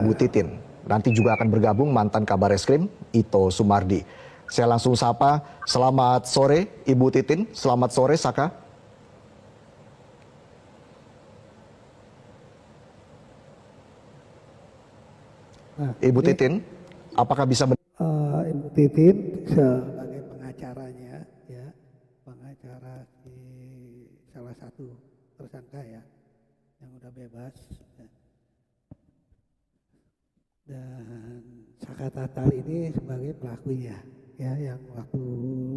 Bu Titin. Nanti juga akan bergabung mantan Kabar Eskrim Ito Sumardi. Saya langsung sapa, selamat sore Ibu Titin, selamat sore Saka. Nah, Ibu ini, Titin, apakah bisa Ibu Titin sebagai pengacaranya, ya, pengacara di salah satu tersangka ya, yang udah bebas. Ya. Dan Saka Tatal ini sebagai pelakunya, ya, yang waktu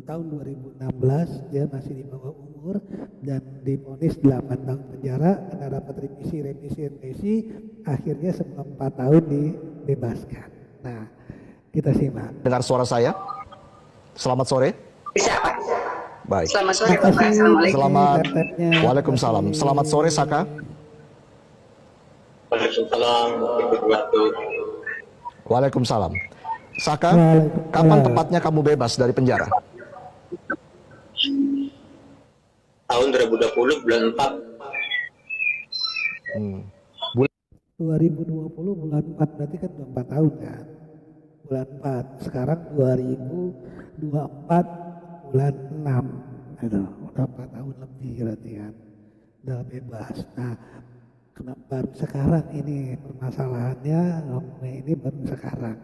tahun 2016 dia masih di bawah umur dan divonis 8 tahun penjara karena dapat remisi, akhirnya selama 4 tahun dibebaskan. Nah, kita simak. dengar suara saya? Selamat sore. Bisa, Pak. Baik. Selamat sore, Bapak. Assalamualaikum. Selamat, Laptopnya. Waalaikumsalam. Selamat sore Saka. Waalaikumsalam warahmatullahi. Waalaikumsalam. Saka, Waalaikumsalam. kapan tepatnya kamu bebas dari penjara? Tahun 2020 bulan 4. 2020 bulan 4 berarti kan udah 4 tahun kan. Bulan 4. Sekarang 2024 bulan 6. Itu udah 4 tahun lebih berarti kan. Udah bebas. Nah, kenapa baru sekarang ini permasalahannya, ngomongnya ini baru sekarang.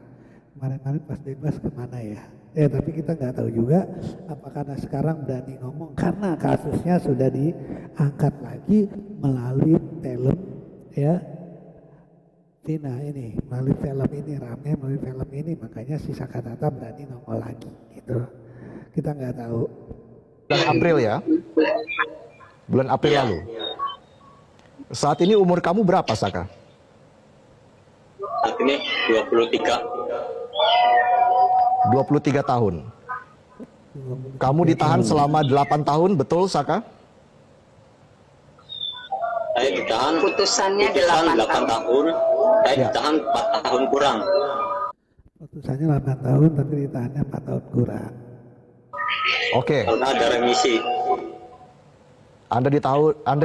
Kemarin-kemarin pas bebas kemana ya? Tapi kita nggak tahu juga apakah karena sekarang berani ngomong karena kasusnya sudah diangkat lagi melalui film, ya, Vina ini, melalui film ini rame, melalui film ini makanya si Saka Tatal berani nongol lagi gitu. Kita nggak tahu. Bulan April ya? Bulan April lalu. Saat ini umur kamu berapa Saka? Saat ini 23. 23 tahun. Kamu ditahan selama 8 tahun, betul Saka? Saya ditahan Putusannya 8 8 tahun. Saya Ya. ditahan 4 tahun kurang. Putusannya 8 tahun tapi ditahannya 4 tahun kurang. Oke, Karena ada remisi. Anda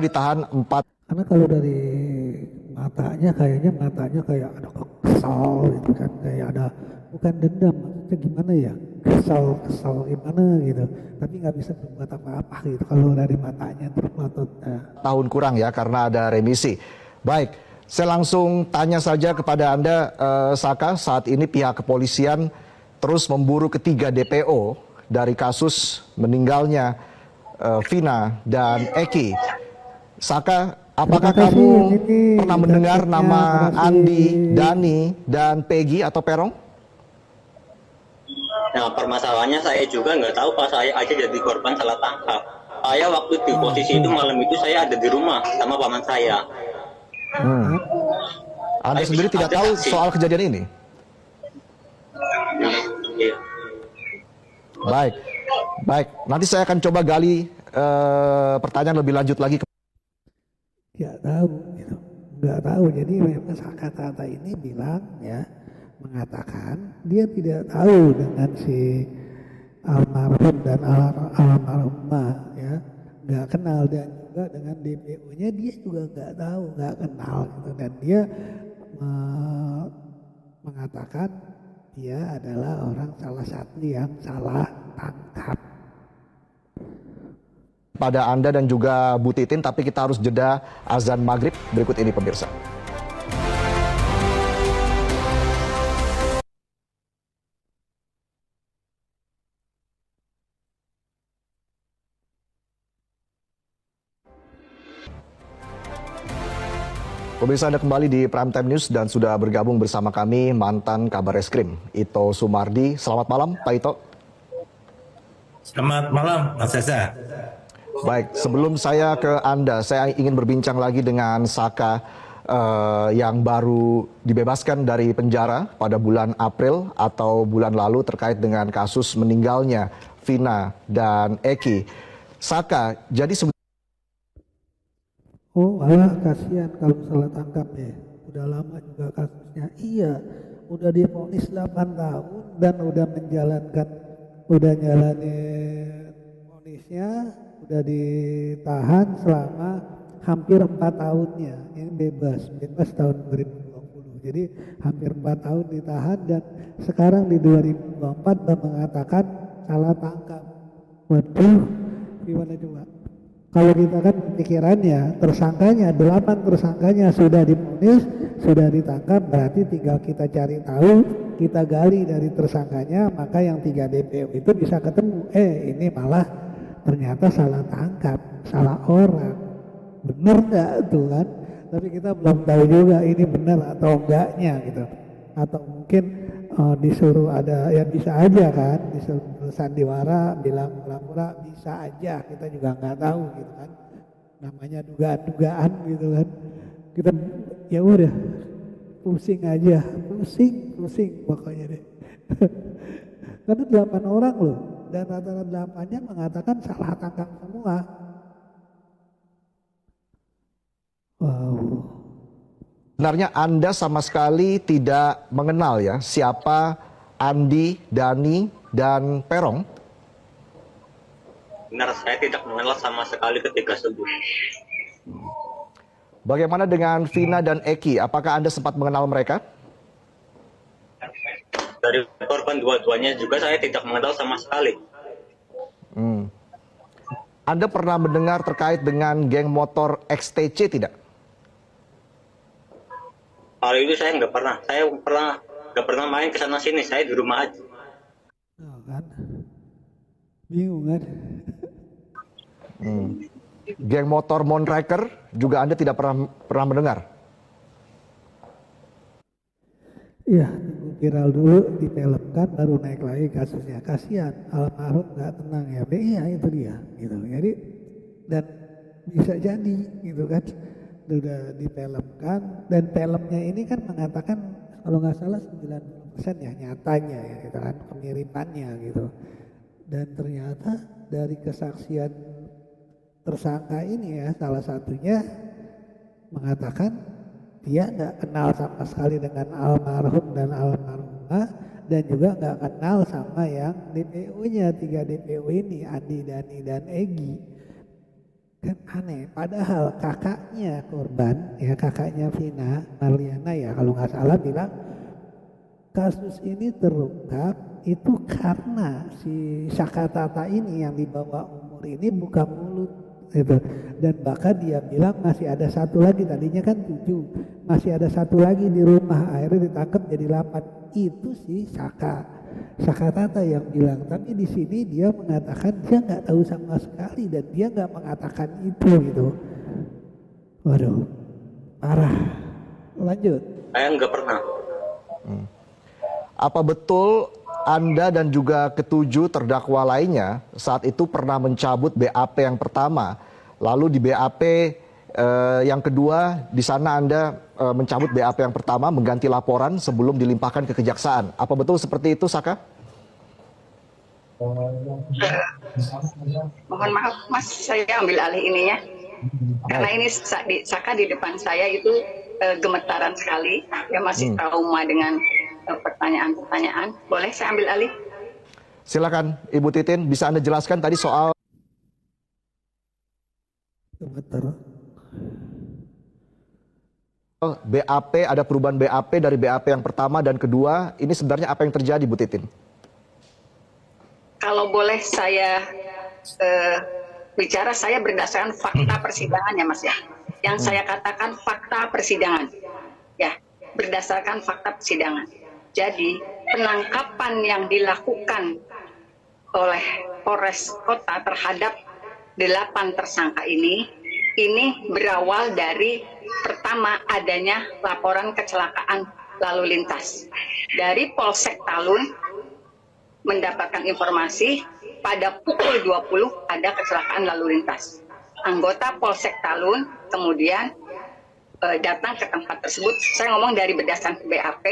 ditahan 4. Karena kalau dari matanya kayak ada kesal gitu kan, kayak ada bukan dendam, maksudnya gimana ya, kesal gimana gitu, tapi nggak bisa berbuat apa-apa gitu kalau dari matanya terpelototnya. tahun kurang ya karena ada remisi. Baik, saya langsung tanya saja kepada Anda Saka, saat ini pihak kepolisian terus memburu ketiga DPO dari kasus meninggalnya Vina dan Eki. Saka, apakah Terima kasih, kamu ini pernah mendengar dampaknya, nama terima kasih. Andi, Dani, dan Peggy atau Perong? Nah, permasalahannya saya juga nggak tahu pas saya aja jadi korban salah tangkap. Saya waktu di posisi itu malam itu saya ada di rumah sama paman saya. Anda Saya sendiri bisa tidak ada tahu saksi. soal kejadian ini? Iya. Baik, baik. Nanti saya akan coba gali pertanyaan lebih lanjut lagi. Nggak tahu gitu, nggak tahu. Jadi memang Saka Tatal ini bilang ya, mengatakan dia tidak tahu dengan si almarhum dan almarhumah ya, nggak kenal, dan juga dengan DPO-nya dia juga nggak tahu, nggak kenal gitu, dan dia mengatakan dia adalah orang salah satu yang salah tangkap. Pada Anda dan juga Bu Titin, tapi kita harus jeda azan maghrib berikut ini pemirsa. Pemirsa, Anda kembali di Prime Time News dan sudah bergabung bersama kami mantan Kabar Eskrim Ito Sumardi. Selamat malam Pak Ito. Selamat malam, Mas Reza. Baik, sebelum saya ke Anda, saya ingin berbincang lagi dengan Saka yang baru dibebaskan dari penjara pada bulan April atau bulan lalu terkait dengan kasus meninggalnya Vina dan Eki. Saka, jadi Oh, malah kasihan kalau salah tangkap ya. Udah lama juga kasusnya. Iya, udah divonis 8 tahun dan udah jalanin vonisnya, udah ditahan selama hampir 4 tahunnya. Ini bebas tahun 2020. Jadi hampir 4 tahun ditahan dan sekarang di 2024 sudah mengatakan salah tangkap. Waduh, gimana coba? Kalau kita kan pikirannya tersangkanya 8 tersangkanya sudah divonis, sudah ditangkap, berarti tinggal kita cari tahu, kita gali dari tersangkanya, maka yang 3 DPO itu bisa ketemu. Ini malah ternyata salah tangkap, salah orang. Bener nggak tuh kan? Tapi kita belum tahu juga ini benar atau enggaknya gitu. Atau mungkin disuruh ada yang bisa aja kan, disuruh sandiwara bilang pura-pura bisa aja, kita juga nggak tahu gitu kan. Namanya dugaan-dugaan gitu kan. Kita ya udah pusing aja, pusing pokoknya deh. Karena 8 orang loh, dan rata-rata 8-nya mengatakan salah tangkap semua. Wow. Sebenarnya Anda sama sekali tidak mengenal ya siapa Andi, Dani, dan Perong? Benar, saya tidak mengenal sama sekali ketiga tersebut. Bagaimana dengan Vina dan Eki? Apakah Anda sempat mengenal mereka? Dari korban dua-duanya juga saya tidak mengenal sama sekali. Anda pernah mendengar terkait dengan geng motor XTC tidak? Hal itu saya nggak pernah. Saya nggak pernah main ke sana sini. Saya di rumah aja. Oh, kan? Bingung kan? Geng motor Moonraker juga Anda tidak pernah mendengar? Iya, tunggu viral dulu, difilmkan, baru naik lagi kasusnya. Kasihan, almarhum nggak tenang ya. Iya itu dia, gitu. Jadi dan bisa jadi, gitu kan? Sudah difilmkan dan filmnya ini kan mengatakan kalau nggak salah 90% ya nyatanya ya, gitu kan, kemiripannya gitu. Dan ternyata dari kesaksian tersangka ini ya, salah satunya mengatakan dia nggak kenal sama sekali dengan almarhum dan almarhumah, dan juga nggak kenal sama yang DPO-nya, 3 DPO ini, Andi, Dani, dan Egi. Kan aneh, padahal kakaknya korban, ya kakaknya Vina, Marliana ya kalau nggak salah bilang kasus ini terungkap itu karena si Sakatata ini yang di bawah umur ini buka mulut gitu. Dan bahkan dia bilang masih ada satu lagi, tadinya kan 7, masih ada satu lagi di rumah, akhirnya ditangkap jadi 8. Itu si Sakatata yang bilang, tapi di sini dia mengatakan dia nggak tahu sama sekali dan dia nggak mengatakan itu gitu. Waduh, parah. Lanjut. Saya nggak pernah. Apa betul Anda dan juga ketujuh terdakwa lainnya saat itu pernah mencabut BAP yang pertama, lalu di BAP yang kedua di sana Anda mencabut BAP yang pertama, mengganti laporan sebelum dilimpahkan ke kejaksaan? Apa betul seperti itu, Saka? Mohon maaf Mas, saya ambil alih ininya. Karena ini Saka di depan saya itu gemetaran sekali. Dia masih trauma dengan pertanyaan-pertanyaan. Boleh saya ambil alih? Silakan Ibu Titin, bisa Anda jelaskan tadi soal Gemeter. BAP, ada perubahan BAP dari BAP yang pertama dan kedua. Ini sebenarnya apa yang terjadi, Bu Titin? Kalau boleh saya bicara, saya berdasarkan fakta persidangan ya Mas ya. Yang saya katakan fakta persidangan. Ya, berdasarkan fakta persidangan. Jadi penangkapan yang dilakukan oleh Polres Kota terhadap 8 tersangka ini berawal dari pertama adanya laporan kecelakaan lalu lintas. Dari Polsek Talun mendapatkan informasi pada pukul 20 ada kecelakaan lalu lintas. Anggota Polsek Talun kemudian datang ke tempat tersebut. Saya ngomong dari berdasarkan BAP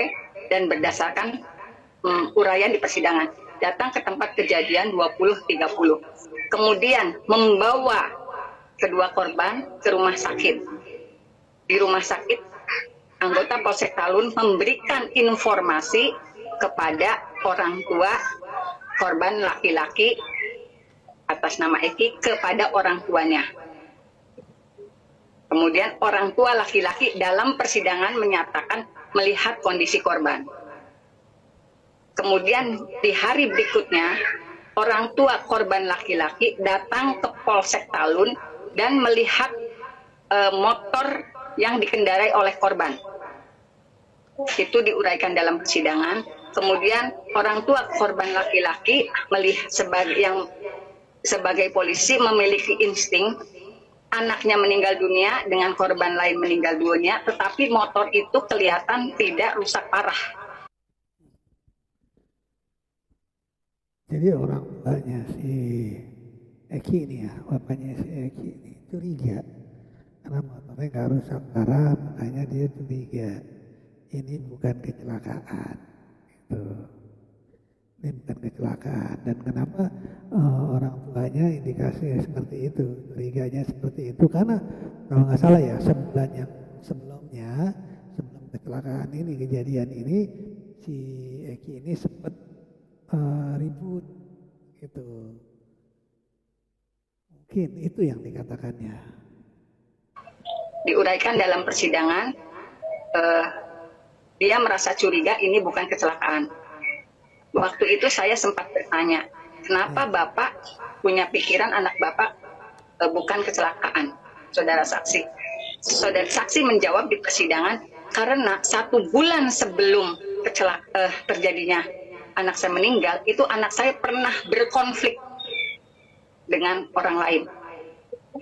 dan berdasarkan uraian di persidangan. Datang ke tempat kejadian 20.30. Kemudian membawa kedua korban ke rumah sakit. Di rumah sakit, anggota Polsek Talun memberikan informasi kepada orang tua korban laki-laki atas nama Eki kepada orang tuanya. Kemudian orang tua laki-laki dalam persidangan menyatakan melihat kondisi korban. Kemudian di hari berikutnya, orang tua korban laki-laki datang ke Polsek Talun dan melihat motor yang dikendarai oleh korban. Itu diuraikan dalam persidangan. Kemudian orang tua korban laki-laki melihat sebagai polisi memiliki insting anaknya meninggal dunia dengan korban lain meninggal dunia, tetapi motor itu kelihatan tidak rusak parah. Jadi orang tuanya si Eki ini ya, bapaknya si Eki ini curiga karena motornya nggak rusak parah, makanya dia curiga ini bukan kecelakaan. Gitu. Ini bukan kecelakaan. Dan kenapa orang tuanya indikasi seperti itu, curiganya seperti itu? Karena kalau nggak salah ya, sebulan yang sebelumnya, sebelum kecelakaan ini, kejadian ini, si Eki ini sempat ribut gitu. Mungkin itu yang dikatakannya. Diuraikan dalam persidangan, dia merasa curiga ini bukan kecelakaan. Waktu itu saya sempat bertanya, kenapa Bapak punya pikiran anak Bapak bukan kecelakaan, saudara saksi? Saudara saksi menjawab di persidangan, karena 1 bulan sebelum terjadinya anak saya meninggal, itu anak saya pernah berkonflik dengan orang lain.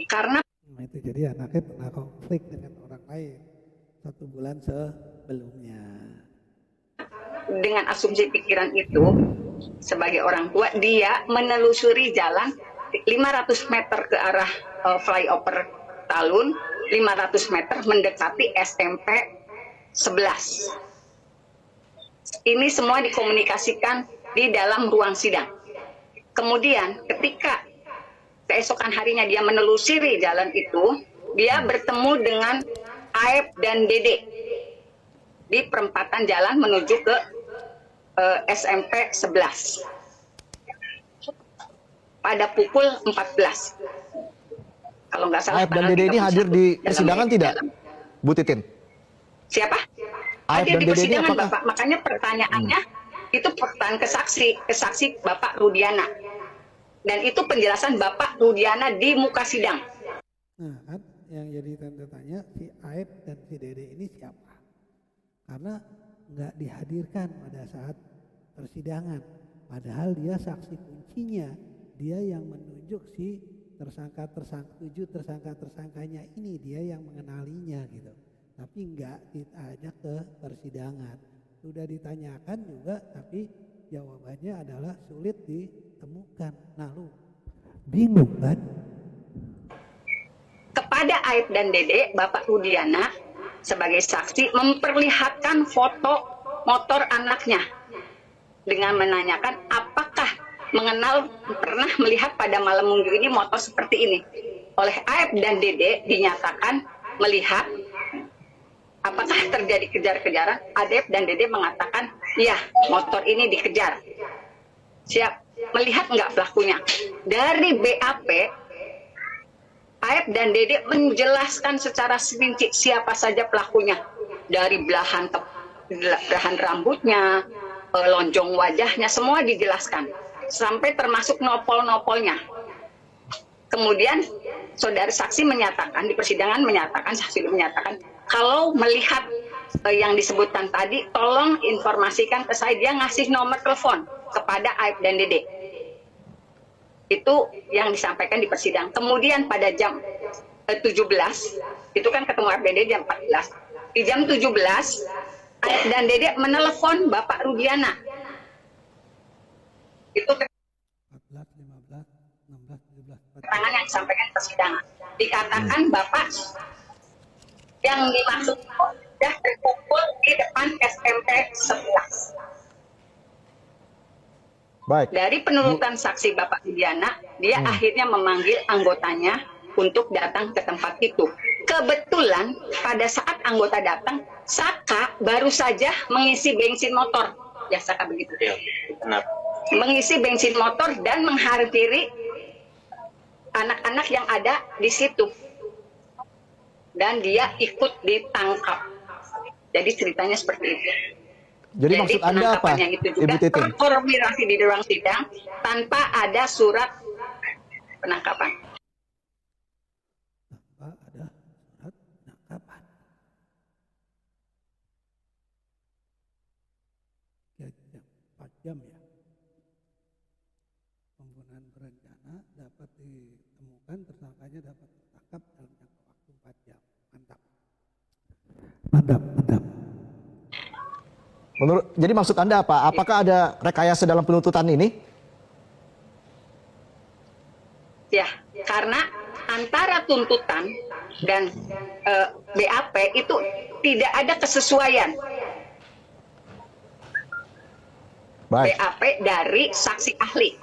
Karena itu jadi anaknya pernah konflik dengan orang lain 1 bulan sebelumnya. Dengan asumsi pikiran itu, sebagai orang tua, dia menelusuri jalan 500 meter ke arah flyover Talun, 500 meter mendekati SMP 11. Ini semua dikomunikasikan di dalam ruang sidang. Kemudian ketika keesokan harinya dia menelusuri jalan itu, dia bertemu dengan Aep dan Dede di perempatan jalan menuju ke SMP 11 pada pukul 14. Kalau nggak salah. Aep dan Dede ini hadir di persidangan tidak, Bu Titin? Siapa? Aep Hadir dan di Dede ini persidangan, apakah? Bapak. Makanya pertanyaannya itu pertanyaan ke saksi Bapak Rudiana. Dan itu penjelasan Bapak Rudiana di muka sidang. Nah kan yang jadi tanda tanya si Aep dan si Dede ini siapa? Karena nggak dihadirkan pada saat persidangan. Padahal dia saksi kuncinya. Dia yang menunjuk si tersangkanya ini. Dia yang mengenalinya gitu. Tapi nggak diajak ke persidangan. Sudah ditanyakan juga tapi jawabannya adalah sulit ditemukan. Nah lu bingung kan? Kepada Aep dan Dede, Bapak Rudiana sebagai saksi memperlihatkan foto motor anaknya dengan menanyakan apakah pernah melihat pada malam minggu ini motor seperti ini. Oleh Aep dan Dede dinyatakan melihat. Apakah terjadi kejar-kejaran? Aep dan Dede mengatakan, ya, motor ini dikejar. Siap. Melihat nggak pelakunya? Dari BAP, Aep dan Dede menjelaskan secara rinci siapa saja pelakunya. Dari belahan rambutnya, lonjong wajahnya, semua dijelaskan. Sampai termasuk nopol-nopolnya. Kemudian, saudara saksi menyatakan, di persidangan saksi menyatakan, kalau melihat yang disebutkan tadi, tolong informasikan ke saya. Dia ngasih nomor telepon kepada Aep dan Dede. Itu yang disampaikan di persidangan. Kemudian pada jam 17, itu kan ketemu Aep dan Dede jam 14. Di jam 17, Aep dan Dede menelepon Bapak Rudiana. Itu 14, 15, 16, 17. keterangan yang disampaikan di persidangan. Dikatakan Bapak yang dimaksud sudah terkumpul di depan SMP 11. Baik. Dari penurutan saksi Bapak Rudiana, dia akhirnya memanggil anggotanya untuk datang ke tempat itu. Kebetulan pada saat anggota datang, Saka baru saja mengisi bensin motor. Ya Saka begitu. Ya, benar. Mengisi bensin motor dan menghampiri anak-anak yang ada di situ. Dan dia ikut ditangkap. Jadi ceritanya seperti itu. Jadi maksud Anda apa, penangkapannya itu juga Ibu Titin? terkoordinasi di ruang sidang tanpa ada surat penangkapan. Tanpa ada surat penangkapan. Ya, 4 jam ya. Pembunuhan berencana dapat ditemukan, tersangkanya dapat tertangkap dalam jangka waktu 4 jam. Mantap. Mantap, mantap. Jadi maksud Anda apa? Apakah ada rekayasa dalam penuntutan ini? Ya, karena antara tuntutan dan BAP itu tidak ada kesesuaian. Baik. BAP dari saksi ahli.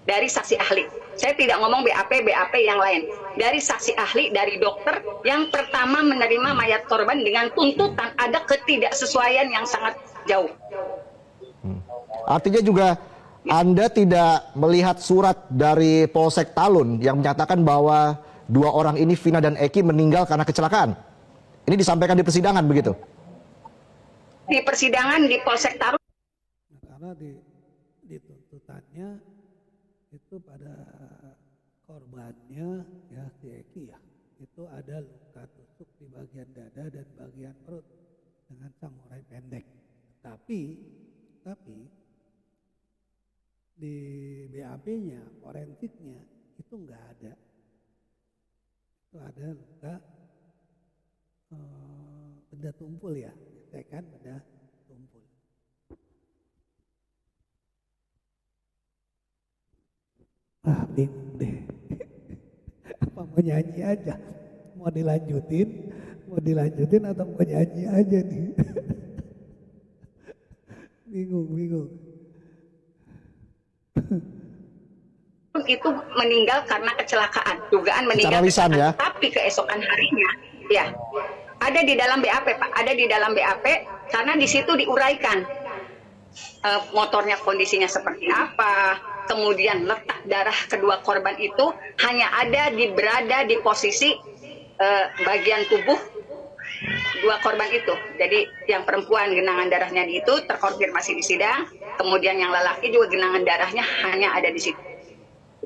Dari saksi ahli. Saya tidak ngomong BAP yang lain. Dari saksi ahli, dari dokter yang pertama menerima mayat korban dengan tuntutan ada ketidaksesuaian yang sangat jauh. Artinya juga Anda tidak melihat surat dari Polsek Talun yang menyatakan bahwa 2 orang ini, Vina dan Eki, meninggal karena kecelakaan. Ini disampaikan di persidangan begitu? Di persidangan di Polsek Talun. Karena di tuntutannya itu pada korbannya ya si Eki ya, itu ada luka tusuk di bagian dada dan bagian perut dengan samurai pendek. Tapi di BAP-nya, forensiknya itu enggak ada. Itu ada luka benda tumpul ya, kan benda tumpul. Bingung deh. Apa mau nyanyi aja? Mau dilanjutin atau mau nyanyi aja nih? Bingung. Itu meninggal karena kecelakaan, dugaan meninggal lisan, ya? Tapi keesokan harinya, ya ada di dalam BAP Pak, ada di dalam BAP karena di situ diuraikan motornya kondisinya seperti apa, kemudian letak darah kedua korban itu hanya berada di posisi bagian tubuh 2 korban itu. Jadi yang perempuan genangan darahnya itu terkonfirmasi di sidang, kemudian yang lelaki juga genangan darahnya hanya ada di situ.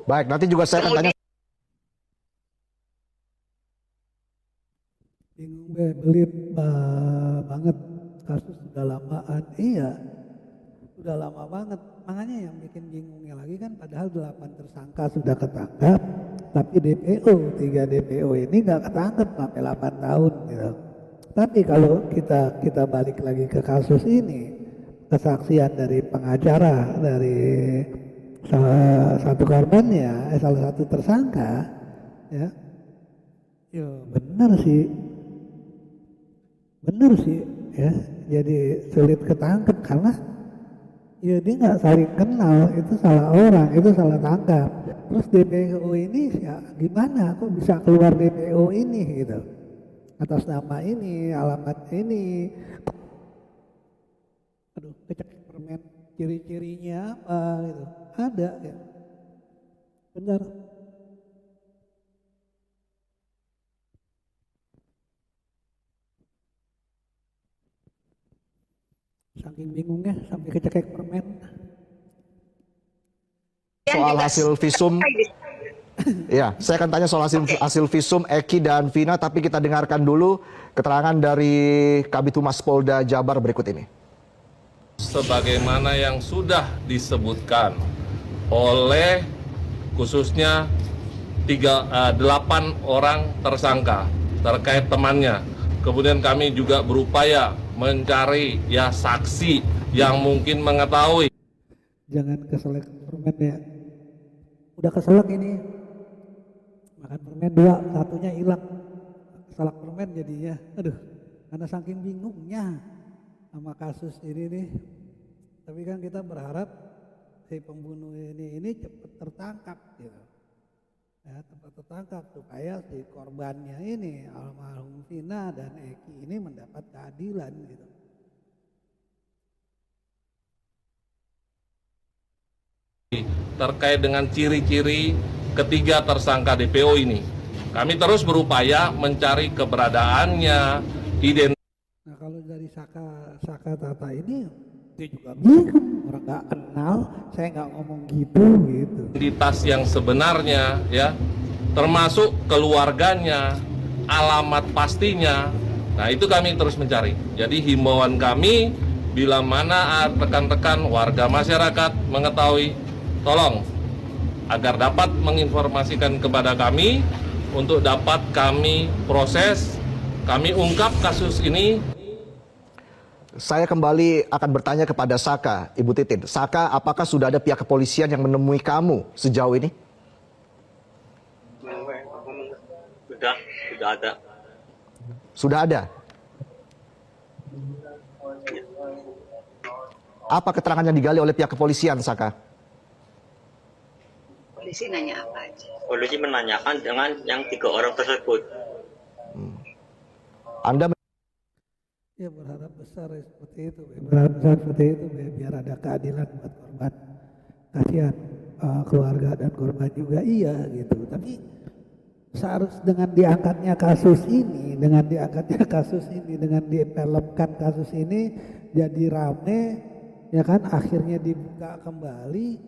Baik, nanti juga saya akan tanya. Bingung belit banget, kasus sudah lamaan. Iya, sudah lama banget. Makanya yang bikin bingungnya lagi kan padahal 8 tersangka sudah ketangkap, tapi 3 DPO ini nggak ketangkap sampai 8 tahun gitu. Tapi kalau kita balik lagi ke kasus ini, kesaksian dari pengacara dari salah satu korbannya, salah satu tersangka, ya benar sih, ya. Jadi sulit ketangkep karena ya dia nggak saling kenal, itu salah orang, itu salah tangkap. Terus DPO ini ya gimana? Kok bisa keluar DPO ini gitu? Atas nama ini, alamat ini. Aduh, kecek permen, ciri-cirinya apa gitu. Ada ya. Benar. Saking bingungnya sampai kecekek permen. Soal hasil visum, ya, saya akan tanya soal hasil visum Eki dan Vina, tapi kita dengarkan dulu keterangan dari Kabid Humas Polda Jabar berikut ini. Sebagaimana yang sudah disebutkan oleh khususnya 8 orang tersangka terkait temannya. Kemudian kami juga berupaya mencari saksi yang mungkin mengetahui. Jangan keselak permen ya. Udah keselak ini. Makan permen 2, satunya hilang. Keselak permen jadinya. Aduh, karena saking bingungnya sama kasus ini nih. Tapi kan kita berharap si pembunuh ini cepat tertangkap gitu. Ya, cepat tertangkap supaya si korbannya ini almarhum Vina dan Eki ini mendapat keadilan gitu. Terkait dengan ciri-ciri ketiga tersangka DPO ini, kami terus berupaya mencari keberadaannya, identitas. Nah kalau dari Saka Tata ini dia juga bingung, orang nggak kenal, saya nggak ngomong gitu. Identitas yang sebenarnya ya, termasuk keluarganya, alamat pastinya. Nah, itu kami terus mencari. Jadi himbauan kami, bila mana rekan-rekan warga masyarakat mengetahui, tolong agar dapat menginformasikan kepada kami untuk dapat kami proses, kami ungkap kasus ini. Saya kembali akan bertanya kepada Saka, Ibu Titin. Saka, apakah sudah ada pihak kepolisian yang menemui kamu sejauh ini? Sudah ada. Sudah ada? Apa keterangan yang digali oleh pihak kepolisian, Saka? Polisi nanya apa aja? Polisi menanyakan dengan yang 3 orang tersebut. Anda Ya berharap besar ya, seperti itu, berharap besar seperti itu biar ada keadilan buat korban. Kasihan keluarga dan korban juga iya gitu. Tapi seharusnya dengan diangkatnya kasus ini, dengan didevelopkan kasus ini jadi rame, ya kan, akhirnya dibuka kembali,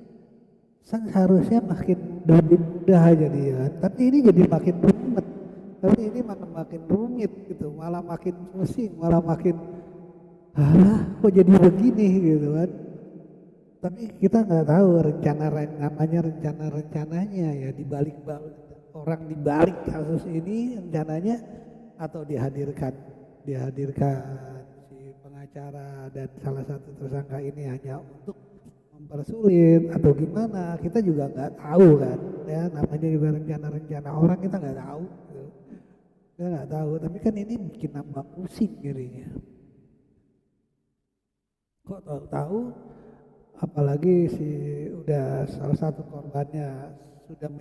seharusnya makin lebih mudah jadi ya. Tapi ini jadi makin rumit. Tapi ini makin rumit gitu, malah makin pusing, malah makin kok jadi begini gitu kan. Tapi kita nggak tahu rencananya ya dibalik orang dibalik kasus ini rencananya, atau dihadirkan si pengacara dan salah satu tersangka ini hanya untuk mempersulit atau gimana, kita juga nggak tahu kan ya, namanya juga rencana orang, kita nggak tahu gitu. Kita nggak tahu, tapi kan ini bikin nambah pusing dirinya. Kok tahu apalagi udah salah satu korbannya sudah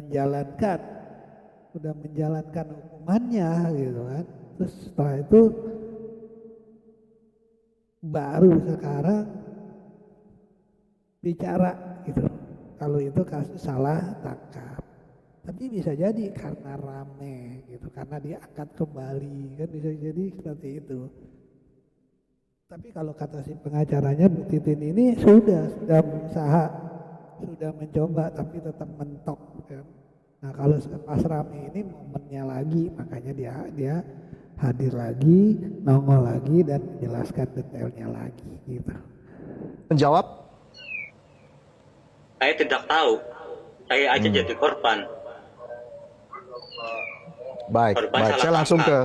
menjalankan hukumannya gitu kan. Terus setelah itu baru sekarang bicara gitu, kalau itu kasus salah tangkap. Tapi bisa jadi karena rame gitu, karena diangkat kembali, kan bisa jadi seperti itu. Tapi kalau kata si pengacaranya, Bu Titin ini sudah berusaha, sudah mencoba, tapi tetap mentok kan. Nah kalau pas rame ini momennya lagi, makanya dia hadir lagi, nongol lagi dan menjelaskan detailnya lagi gitu. menjawab? Saya tidak tahu. Saya aja jadi korban. Baik, saya langsung ke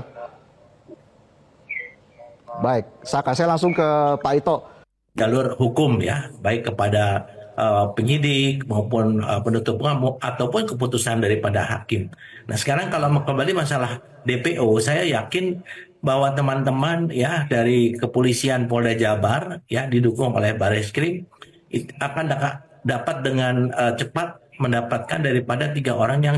Saka, saya langsung ke Pak Ito. Jalur hukum ya, baik kepada penyidik maupun penuntut umum ataupun keputusan daripada hakim. Nah sekarang kalau kembali masalah DPO, saya yakin bahwa teman-teman ya dari kepolisian Polda Jabar ya didukung oleh Bareskrim akan dapat dengan cepat mendapatkan daripada 3 orang yang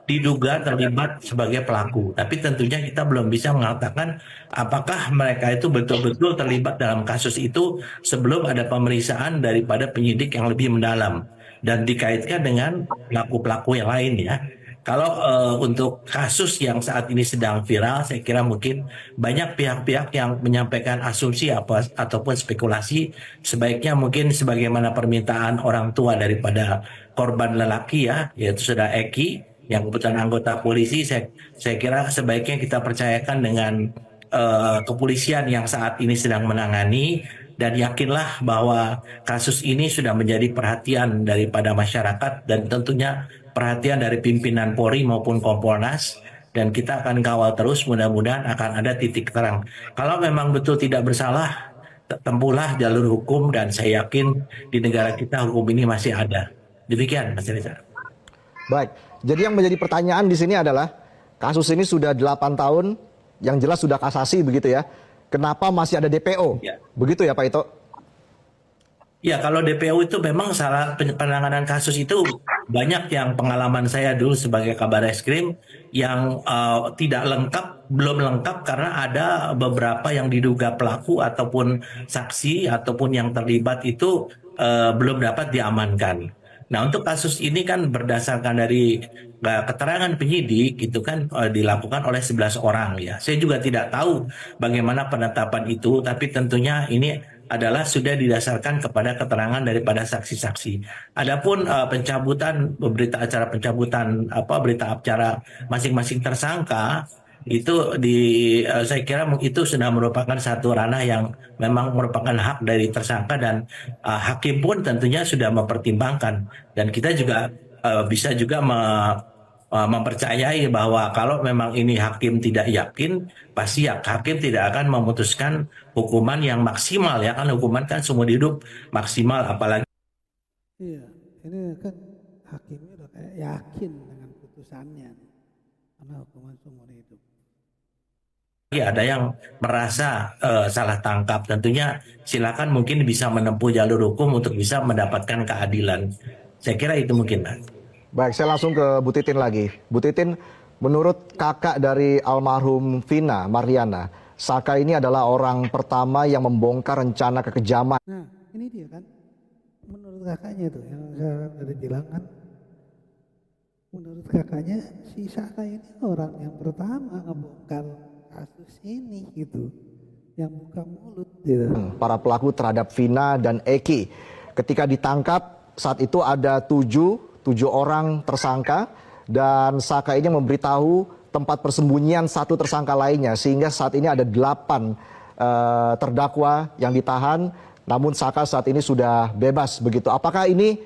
diduga terlibat sebagai pelaku. Tapi tentunya kita belum bisa mengatakan apakah mereka itu betul-betul terlibat dalam kasus itu sebelum ada pemeriksaan daripada penyidik yang lebih mendalam dan dikaitkan dengan pelaku-pelaku yang lain ya. Kalau untuk kasus yang saat ini sedang viral, saya kira mungkin banyak pihak-pihak yang menyampaikan asumsi ataupun spekulasi, sebaiknya mungkin sebagaimana permintaan orang tua daripada korban lelaki ya, yaitu saudara Eki, yang kebetulan anggota polisi, saya kira sebaiknya kita percayakan dengan kepolisian yang saat ini sedang menangani, dan yakinlah bahwa kasus ini sudah menjadi perhatian daripada masyarakat dan tentunya perhatian dari pimpinan Polri maupun Kompolnas, dan kita akan kawal terus, mudah-mudahan akan ada titik terang. Kalau memang betul tidak bersalah, tempuhlah jalur hukum, dan saya yakin di negara kita hukum ini masih ada. Demikian Mas Reza. Baik, jadi yang menjadi pertanyaan di sini adalah kasus ini sudah 8 tahun, yang jelas sudah kasasi begitu ya. Kenapa masih ada DPO? Ya. Begitu ya Pak Ito? Ya, kalau DPO itu memang salah penanganan kasus itu banyak yang pengalaman saya dulu sebagai Kabareskrim yang belum lengkap karena ada beberapa yang diduga pelaku ataupun saksi ataupun yang terlibat itu belum dapat diamankan. Nah, untuk kasus ini kan berdasarkan dari keterangan penyidik itu kan dilakukan oleh 11 orang ya. Saya juga tidak tahu bagaimana penetapan itu, tapi tentunya ini adalah sudah didasarkan kepada keterangan daripada saksi-saksi. Adapun pencabutan berita acara pencabutan berita acara masing-masing tersangka itu saya kira itu sudah merupakan satu ranah yang memang merupakan hak dari tersangka dan hakim pun tentunya sudah mempertimbangkan dan kita juga bisa juga mempercayai bahwa kalau memang ini hakim tidak yakin pasti hakim tidak akan memutuskan hukuman yang maksimal ya kan hukuman kan seumur hidup maksimal apalagi Iya, ini kan hakimnya udah kayak yakin dengan putusannya karena hukuman seumur hidup. ada yang merasa salah tangkap tentunya silakan mungkin bisa menempuh jalur hukum untuk bisa mendapatkan keadilan. Saya kira itu mungkin, Mas. Baik, saya langsung ke Bu Titin lagi. Bu Titin, menurut kakak dari almarhum Vina Mariana, Saka ini adalah orang pertama yang membongkar rencana kekejaman. Nah, ini dia kan, menurut kakaknya tuh yang saya tadi bilang kan, menurut kakaknya si Saka ini orang yang pertama ngebongkar kasus ini gitu, yang buka mulut gitu. Para pelaku terhadap Vina dan Eki. Ketika ditangkap, saat itu ada tujuh orang tersangka dan Saka ini memberitahu tempat persembunyian satu tersangka lainnya sehingga saat ini ada 8 terdakwa yang ditahan namun Saka saat ini sudah bebas begitu. Apakah ini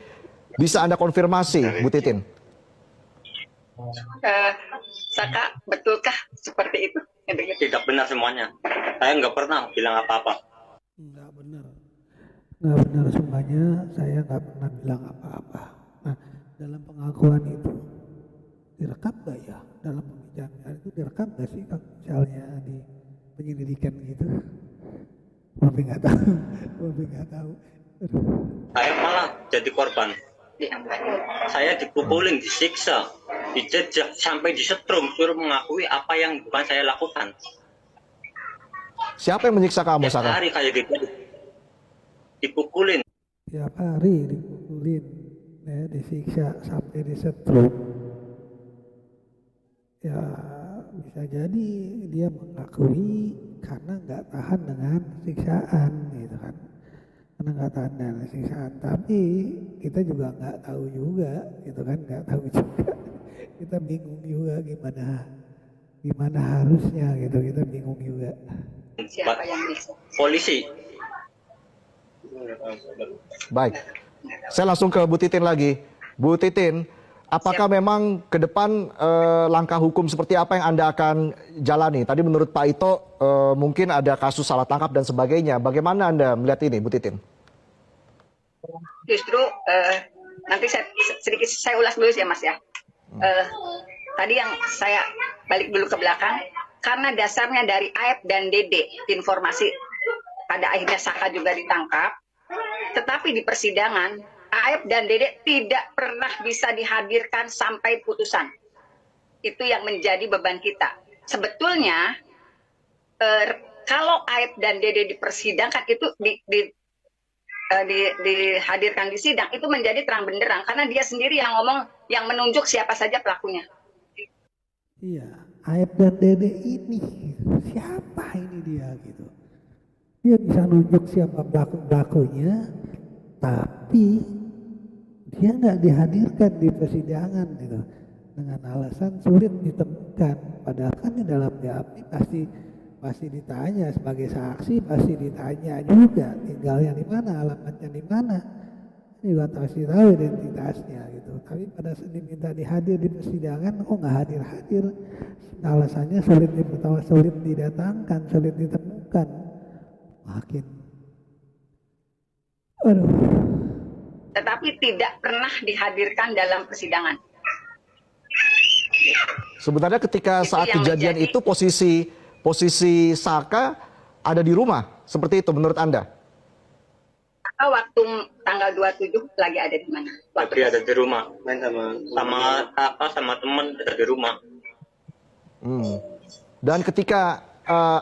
bisa Anda konfirmasi, Bu Titin? Saka, betulkah seperti itu? Tidak benar semuanya. Saya nggak pernah bilang apa-apa. Nggak benar. Nggak benar semuanya, saya nggak pernah bilang apa-apa. Nah, dalam pengakuan itu, direkam nggak ya? Dalam pembicaraan itu direkam nggak sih? Kalau misalnya di penyelidikan gitu? Bapak nggak tahu. Bapak nggak tahu. Saya malah jadi korban. Saya dipukulin, disiksa, dijejak, sampai disetrum, suruh mengakui apa yang bukan saya lakukan. Siapa yang menyiksa kamu, Tiap Saka? hari kayak gitu, dipukulin. Tiap hari dipukulin, ya, disiksa sampai disetrum. Ya bisa jadi dia mengakui karena nggak tahan dengan siksaan, gitu kan? Karena nggak tahan dengan siksaan. Tapi kita juga nggak tahu juga, gitu kan? Nggak tahu juga. Kita bingung juga gimana harusnya, gitu. Kita bingung juga. Siapa yang bisa? Polisi. Baik, saya langsung ke Bu Titin lagi. Bu Titin, apakah memang ke depan langkah hukum seperti apa yang Anda akan jalani? Tadi menurut Pak Ito mungkin ada kasus salah tangkap dan sebagainya. Bagaimana Anda melihat ini, Bu Titin? Justru nanti sedikit saya ulas dulu ya Mas ya. Tadi yang saya balik dulu ke belakang, karena dasarnya dari Aep dan Dede informasi pada akhirnya Saka juga ditangkap, tetapi di persidangan Aep dan Dede tidak pernah bisa dihadirkan sampai putusan. Itu yang menjadi beban kita. Sebetulnya kalau Aep dan Dede dipersidangkan itu dihadirkan di sidang itu menjadi terang benderang karena dia sendiri yang ngomong, yang menunjuk siapa saja pelakunya. Iya, Aep dan Dede ini siapa ini dia gitu. Dia bisa nunjuk siapa pelakunya, tapi dia nggak dihadirkan di persidangan gitu dengan alasan sulit ditemukan. Padahal kan di dalam BAP pasti ditanya sebagai saksi, pasti ditanya juga tinggalnya di mana, alamatnya di mana, juga pasti tahu identitasnya gitu. Tapi pada saat diminta dihadir di persidangan, kok nggak hadir. Alasannya sulit didatangkan, sulit ditemukan. Makin, aduh. Tetapi tidak pernah dihadirkan dalam persidangan. Sebenarnya ketika Itu saat yang kejadian menjadi- itu posisi Saka ada di rumah, seperti itu menurut Anda? Waktu tanggal 27 lagi ada di mana? Waktu Lagi ada di rumah. Main sama teman ada di rumah. Dan ketika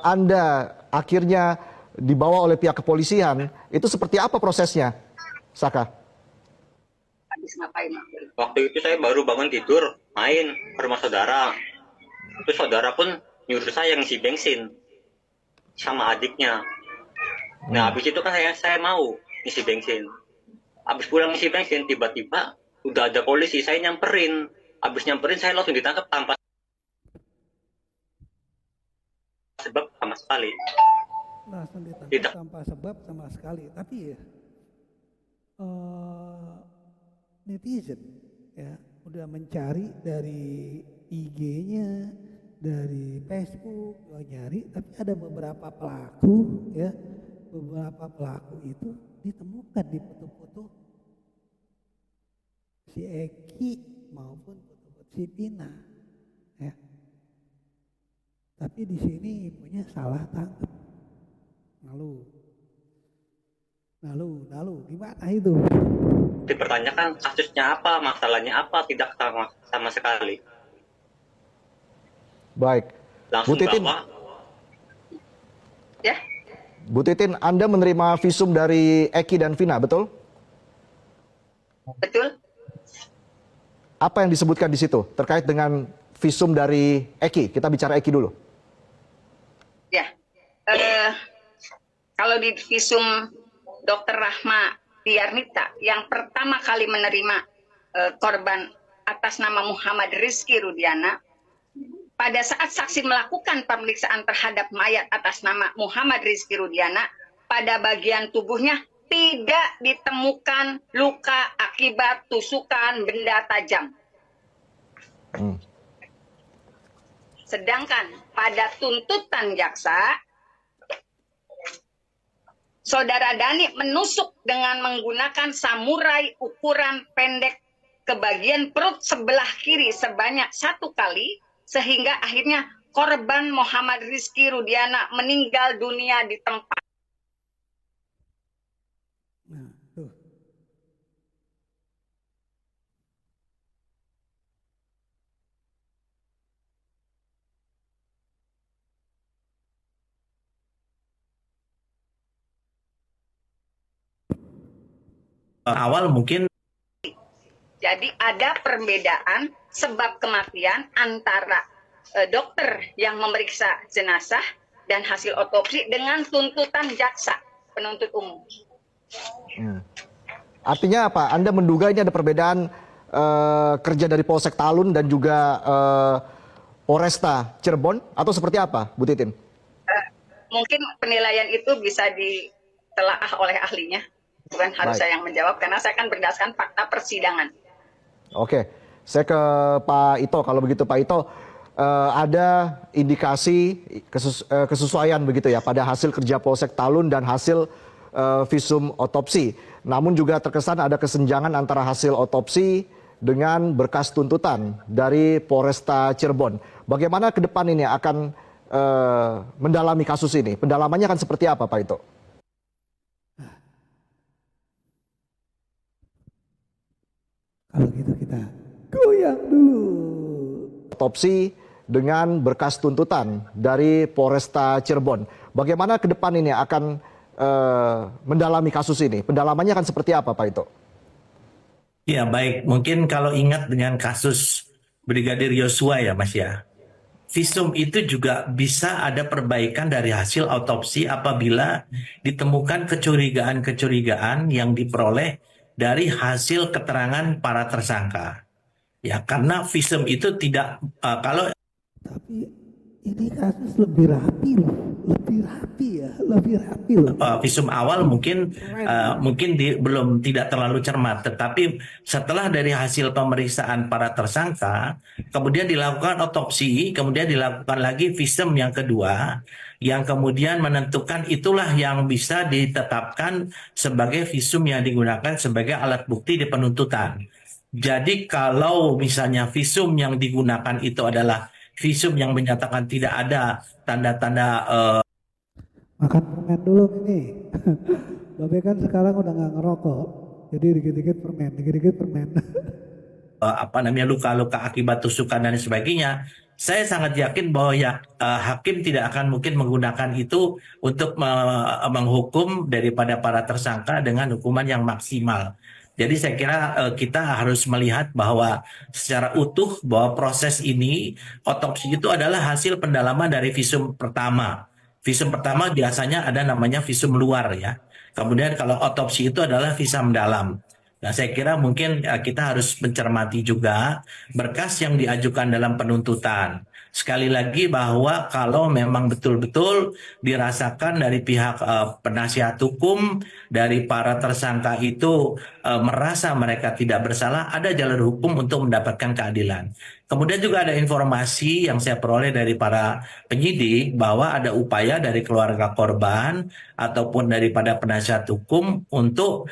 Anda akhirnya dibawa oleh pihak kepolisian, itu seperti apa prosesnya, Saka? habis ngapain? Waktu itu saya baru bangun tidur, main ke rumah saudara. Terus saudara pun nyuruh saya ngisi bensin sama adiknya. Nah, habis itu kan saya mau ngisi bensin. Habis pulang ngisi bensin, tiba-tiba udah ada polisi, saya nyamperin. Habis nyamperin, saya langsung ditangkap tanpa sebab sama sekali. Langsung ditangkap Tidak. tanpa sebab sama sekali. Tapi ya, netizen ya udah mencari dari IG-nya, dari Facebook, nyari. Tapi ada beberapa pelaku ya, beberapa pelaku itu ditemukan di foto-foto si Eki maupun foto-foto si Pina ya. Tapi di sini punya salah tangkap. Lalu gimana itu? Dipertanyakan kasusnya apa, masalahnya apa, tidak sama sekali. Baik. Langsung Bu Titin, bawa. Ya, Bu Titin, Anda menerima visum dari Eki dan Vina, betul? betul. Apa yang disebutkan di situ terkait dengan visum dari Eki? Kita bicara Eki dulu. Ya, kalau di visum Dr. Rahma Diarnita yang pertama kali menerima korban atas nama Muhammad Rizky Rudiana, pada saat saksi melakukan pemeriksaan terhadap mayat atas nama Muhammad Rizky Rudiana, pada bagian tubuhnya tidak ditemukan luka akibat tusukan benda tajam. Sedangkan pada tuntutan jaksa, Saudara Dhani menusuk dengan menggunakan samurai ukuran pendek ke bagian perut sebelah kiri sebanyak 1 kali, sehingga akhirnya korban Muhammad Rizky Rudiana meninggal dunia di tempat. Nah, tuh. Awal mungkin Jadi ada perbedaan sebab kematian antara dokter yang memeriksa jenazah dan hasil otopsi dengan tuntutan jaksa penuntut umum. Artinya apa? Anda menduga ini ada perbedaan kerja dari Polsek Talun dan juga Polresta Cirebon atau seperti apa, Bu Titin? Mungkin penilaian itu bisa ditelaah oleh ahlinya, bukan harus Baik. saya yang menjawab karena saya akan berdasarkan fakta persidangan. Oke, saya ke Pak Ito. Kalau begitu Pak Ito, ada indikasi kesesuaian begitu ya pada hasil kerja Polsek Talun dan hasil visum otopsi. Namun juga terkesan ada kesenjangan antara hasil otopsi dengan berkas tuntutan dari Polresta Cirebon. Bagaimana ke depan ini akan mendalami kasus ini? Pendalamannya akan seperti apa Pak Ito? Kalau gitu kita goyang dulu. Otopsi dengan berkas tuntutan dari Polresta Cirebon. Bagaimana ke depan ini akan mendalami kasus ini? Pendalamannya akan seperti apa Pak Ito? ya baik, mungkin kalau ingat dengan kasus Brigadir Yosua ya Mas ya. Visum itu juga bisa ada perbaikan dari hasil otopsi apabila ditemukan kecurigaan-kecurigaan yang diperoleh dari hasil keterangan para tersangka. Ya, karena visum itu tidak kalau Tapi ini kasus lebih rapi loh, lebih rapi loh. visum awal mungkin belum tidak terlalu cermat, tetapi setelah dari hasil pemeriksaan para tersangka, kemudian dilakukan otopsi, kemudian dilakukan lagi visum yang kedua, yang kemudian menentukan itulah yang bisa ditetapkan sebagai visum yang digunakan sebagai alat bukti di penuntutan. Jadi kalau misalnya visum yang digunakan itu adalah visum yang menyatakan tidak ada tanda-tanda Makan permen dulu ini. Babe kan sekarang udah nggak ngerokok, jadi dikit-dikit permen. luka-luka akibat tusukan dan sebagainya, saya sangat yakin bahwa hakim tidak akan mungkin menggunakan itu untuk menghukum daripada para tersangka dengan hukuman yang maksimal. Jadi saya kira kita harus melihat bahwa secara utuh bahwa proses ini, otopsi itu adalah hasil pendalaman dari visum pertama. Visum pertama biasanya ada namanya visum luar ya. Kemudian kalau otopsi itu adalah visum dalam. Nah, saya kira mungkin kita harus mencermati juga berkas yang diajukan dalam penuntutan. Sekali lagi bahwa kalau memang betul-betul dirasakan dari pihak penasihat hukum, dari para tersangka itu merasa mereka tidak bersalah, ada jalur hukum untuk mendapatkan keadilan. Kemudian juga ada informasi yang saya peroleh dari para penyidik bahwa ada upaya dari keluarga korban ataupun daripada penasihat hukum untuk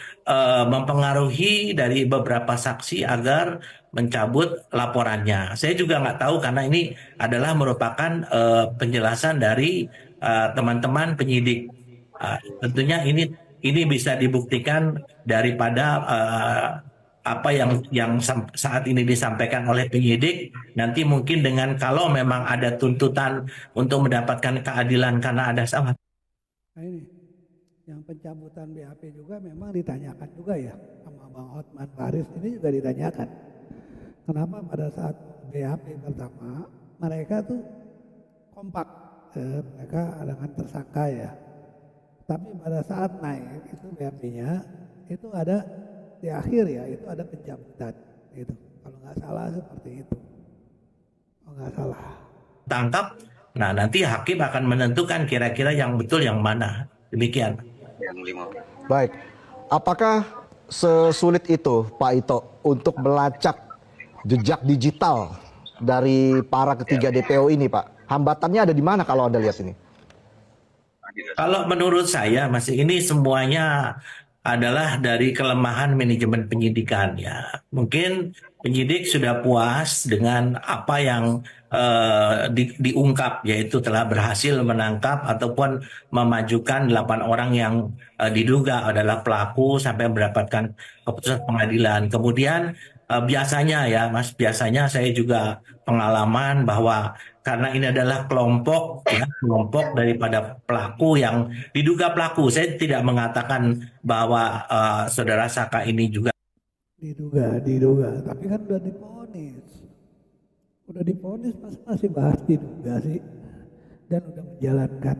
mempengaruhi dari beberapa saksi agar mencabut laporannya. Saya juga nggak tahu karena ini adalah merupakan penjelasan dari teman-teman penyidik. Tentunya ini bisa dibuktikan daripada apa yang saat ini disampaikan oleh penyidik. Nanti mungkin dengan kalau memang ada tuntutan untuk mendapatkan keadilan karena ada salah. Nah ini, yang pencabutan BAP juga memang ditanyakan juga ya sama Bang Hotman Paris, ini juga ditanyakan. Kenapa pada saat BAP pertama mereka tuh kompak, mereka dengan tersangka ya. Tapi pada saat naik itu BAP-nya itu ada di akhir ya, itu ada pencabutan gitu. Kalau nggak salah seperti itu. Kalau nggak salah. Tangkap. Nah, nanti hakim akan menentukan kira-kira yang betul yang mana. Demikian. Baik, apakah sesulit itu Pak Ito untuk melacak jejak digital dari para ketiga DPO ini Pak? Hambatannya ada di mana kalau Anda lihat ini? Kalau menurut saya, Mas, ini semuanya adalah dari kelemahan manajemen penyidikan ya. Mungkin penyidik sudah puas dengan apa yang diungkap, yaitu telah berhasil menangkap ataupun memajukan 8 orang yang diduga adalah pelaku sampai mendapatkan keputusan pengadilan. Kemudian biasanya ya Mas, biasanya saya juga pengalaman bahwa karena ini adalah kelompok ya, kelompok daripada pelaku yang diduga pelaku. Saya tidak mengatakan bahwa saudara Saka ini juga Diduga, tapi kan udah diponis masih bahas diduga sih, dan udah menjalankan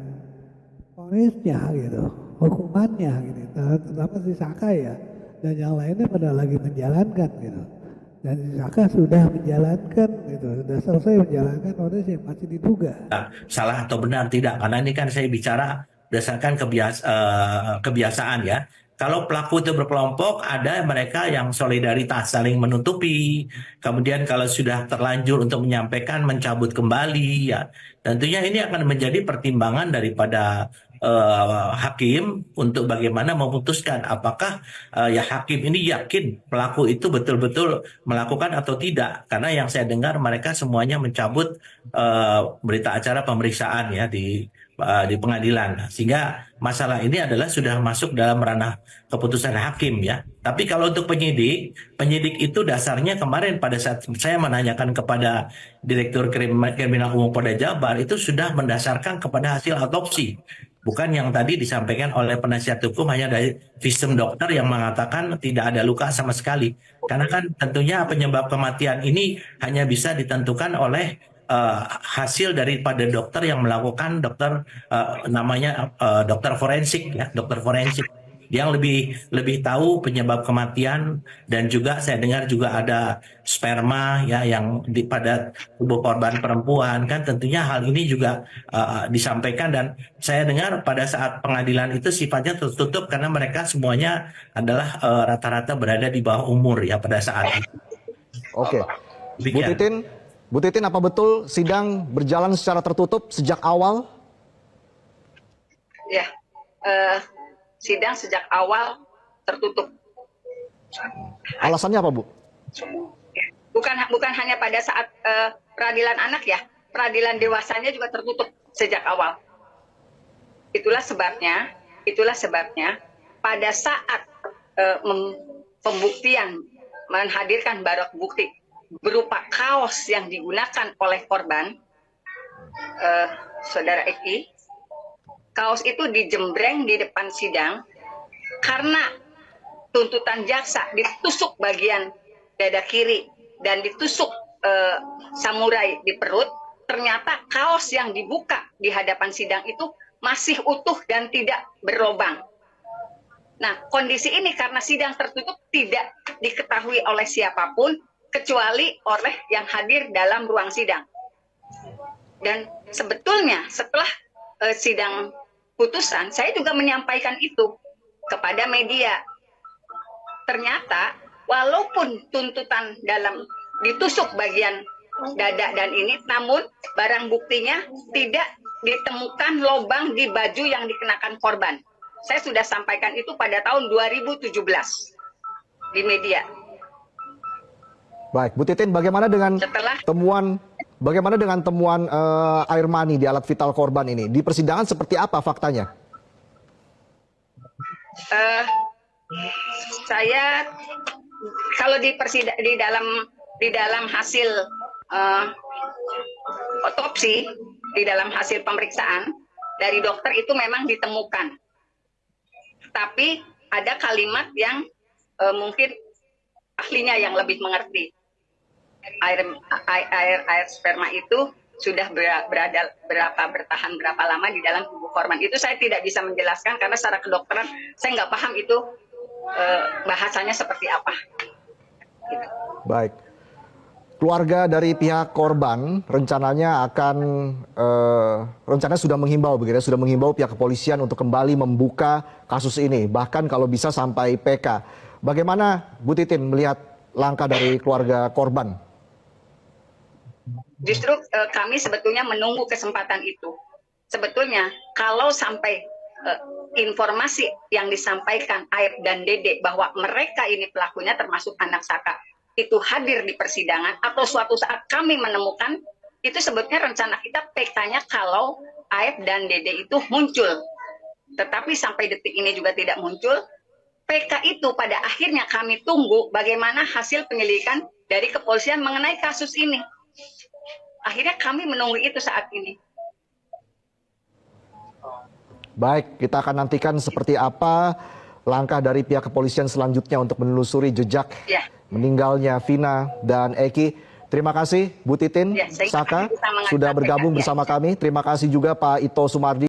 ponisnya gitu, hukumannya gitu, terutama si Saka ya, dan yang lainnya pada lagi menjalankan gitu. Dan si Saka sudah menjalankan gitu, sudah selesai menjalankan ponisnya, masih diduga. salah atau benar tidak, karena ini kan saya bicara berdasarkan kebiasaan ya. Kalau pelaku itu berkelompok, ada mereka yang solidaritas saling menutupi. Kemudian kalau sudah terlanjur untuk menyampaikan, mencabut kembali ya. Tentunya ini akan menjadi pertimbangan daripada hakim untuk bagaimana memutuskan apakah ya hakim ini yakin pelaku itu betul-betul melakukan atau tidak. Karena yang saya dengar mereka semuanya mencabut berita acara pemeriksaan ya di pengadilan, sehingga masalah ini adalah sudah masuk dalam ranah keputusan hakim ya. Tapi kalau untuk penyidik itu dasarnya kemarin pada saat saya menanyakan kepada Direktur Kriminal Umum Polda Jabar, itu sudah mendasarkan kepada hasil autopsi. Bukan yang tadi disampaikan oleh penasihat hukum hanya dari visum dokter yang mengatakan tidak ada luka sama sekali. Karena kan tentunya penyebab kematian ini hanya bisa ditentukan oleh hasil daripada dokter yang melakukan namanya dokter forensik ya, dokter forensik yang lebih tahu penyebab kematian. Dan juga saya dengar juga ada sperma ya yang pada tubuh korban perempuan, kan tentunya hal ini juga disampaikan. Dan saya dengar pada saat pengadilan itu sifatnya tertutup karena mereka semuanya adalah rata-rata berada di bawah umur ya pada saat itu. Oke, Bu Titin, apa betul sidang berjalan secara tertutup sejak awal? Ya, sidang sejak awal tertutup. Alasannya apa, Bu? Bukan hanya pada saat peradilan anak ya, peradilan dewasanya juga tertutup sejak awal. Itulah sebabnya pada saat pembuktian menghadirkan barang bukti berupa kaos yang digunakan oleh korban, saudara Eki, kaos itu dijembreng di depan sidang karena tuntutan jaksa ditusuk bagian dada kiri dan ditusuk samurai di perut, ternyata kaos yang dibuka di hadapan sidang itu masih utuh dan tidak berlobang. Nah, kondisi ini karena sidang tertutup tidak diketahui oleh siapapun kecuali oleh yang hadir dalam ruang sidang. Dan sebetulnya setelah sidang putusan, saya juga menyampaikan itu kepada media. Ternyata walaupun tuntutan dalam ditusuk bagian dada dan ini, namun barang buktinya tidak ditemukan lubang di baju yang dikenakan korban. Saya sudah sampaikan itu pada tahun 2017 di media. Baik, Bu Titin, bagaimana dengan temuan air mani di alat vital korban ini? Di persidangan seperti apa faktanya? Saya kalau di dalam hasil otopsi, di dalam hasil pemeriksaan dari dokter itu memang ditemukan. Tapi ada kalimat yang mungkin ahlinya yang lebih mengerti. Air sperma itu sudah bertahan berapa lama di dalam tubuh korban. Itu saya tidak bisa menjelaskan karena secara kedokteran saya nggak paham itu bahasanya seperti apa. Gitu. Baik. Keluarga dari pihak korban rencananya sudah menghimbau begitu, sudah menghimbau pihak kepolisian untuk kembali membuka kasus ini, bahkan kalau bisa sampai PK. Bagaimana Bu Titin melihat langkah dari keluarga korban? Justru kami sebetulnya menunggu kesempatan itu. Sebetulnya kalau sampai informasi yang disampaikan Aib dan Dede bahwa mereka ini pelakunya termasuk anak Saka itu hadir di persidangan atau suatu saat kami menemukan, itu sebetulnya rencana kita PK-nya kalau Aib dan Dede itu muncul. Tetapi sampai detik ini juga tidak muncul. PK itu pada akhirnya kami tunggu bagaimana hasil penyelidikan dari kepolisian mengenai kasus ini. Akhirnya kami menunggu itu saat ini. Baik, kita akan nantikan seperti apa langkah dari pihak kepolisian selanjutnya untuk menelusuri jejak meninggalnya Vina dan Eki. Terima kasih Bu Titin Saka sudah bergabung bersama kami. Terima kasih juga Pak Ito Sumardi.